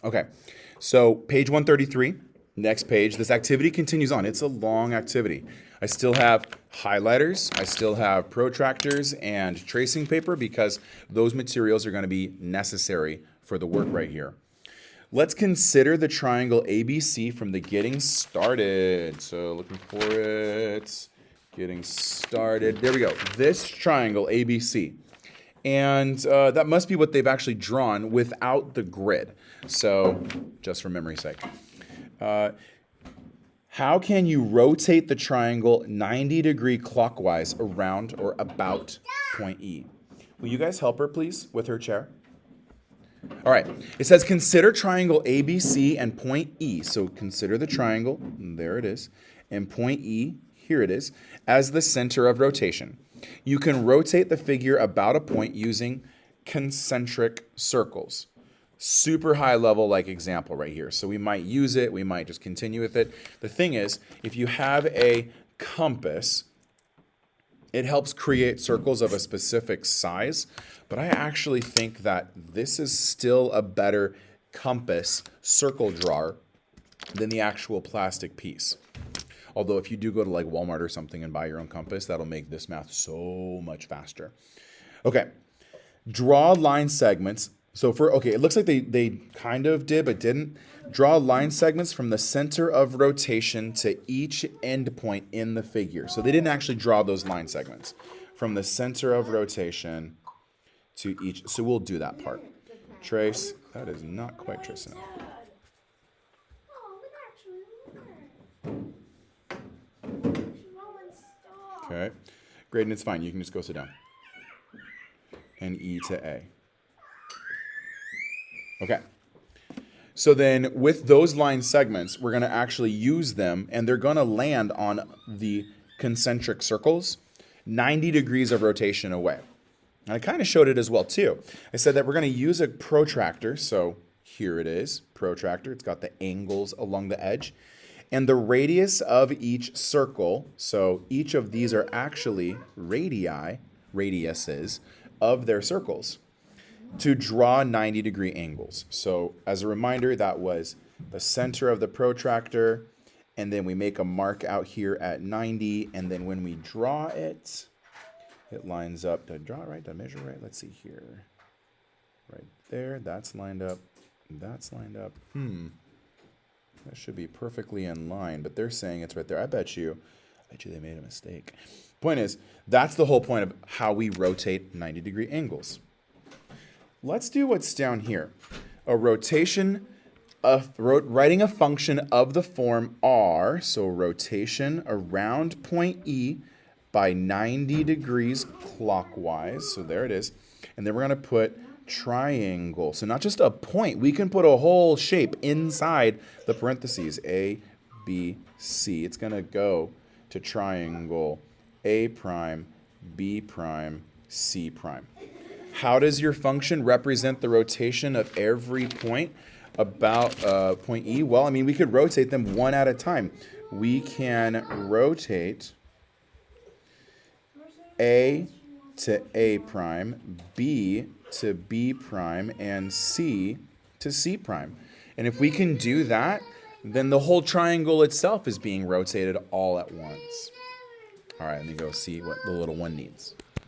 Okay, so page 133, next page. This activity continues on. It's a long activity. I still have highlighters, I still have protractors and tracing paper because those materials are going to be necessary for the work right here. Let's consider the triangle ABC from the getting started. So looking for it, getting started. There we go. This triangle ABC. And that must be what they've actually drawn without the grid. So just for memory's sake. How can you rotate the triangle 90-degree clockwise around or about point E? Will you guys help her, please, with her chair? All right. It says consider triangle ABC and point E. So consider the triangle, there it is, and point E, here it is, as the center of rotation. You can rotate the figure about a point using concentric circles. Super high level like example right here. So we might use it, we might just continue with it. The thing is, if you have a compass, it helps create circles of a specific size, but I actually think that this is still a better compass circle drawer than the actual plastic piece. Although if you do go to like Walmart or something and buy your own compass, that'll make this math so much faster. Okay, draw line segments. So it looks like they kind of did, but didn't. Draw line segments from the center of rotation to each end point in the figure. So they didn't actually draw those line segments from the center of rotation to each. So we'll do that part. Trace, that is not quite trace enough. Okay, Graydon, it's fine. You can just go sit down. And E to A. Okay. So then with those line segments, we're going to actually use them, and they're going to land on the concentric circles, 90 degrees of rotation away. And I kind of showed it as well, too. I said that we're going to use a protractor. So here it is, protractor. It's got the angles along the edge. And the radius of each circle, so each of these are actually radiuses of their circles, to draw 90-degree angles. So as a reminder, that was the center of the protractor, and then we make a mark out here at 90, and then when we draw it, it lines up. Did I draw it right? Did I measure right? Let's see here. Right there, that's lined up. That's lined up. That should be perfectly in line, but they're saying it's right there. I bet you they made a mistake. Point is, that's the whole point of how we rotate 90-degree angles. Let's do what's down here. A rotation of writing a function of the form r, so rotation around point E by 90 degrees clockwise. So there it is. And then we're going to put triangle. So not just a point, we can put a whole shape inside the parentheses, A, B, C. It's going to go to triangle A prime, B prime, C prime. How does your function represent the rotation of every point about point E? Well, I mean, we could rotate them one at a time. We can rotate A to A prime, B to B prime, and C to C prime. And if we can do that, then the whole triangle itself is being rotated all at once. All right, let me go see what the little one needs.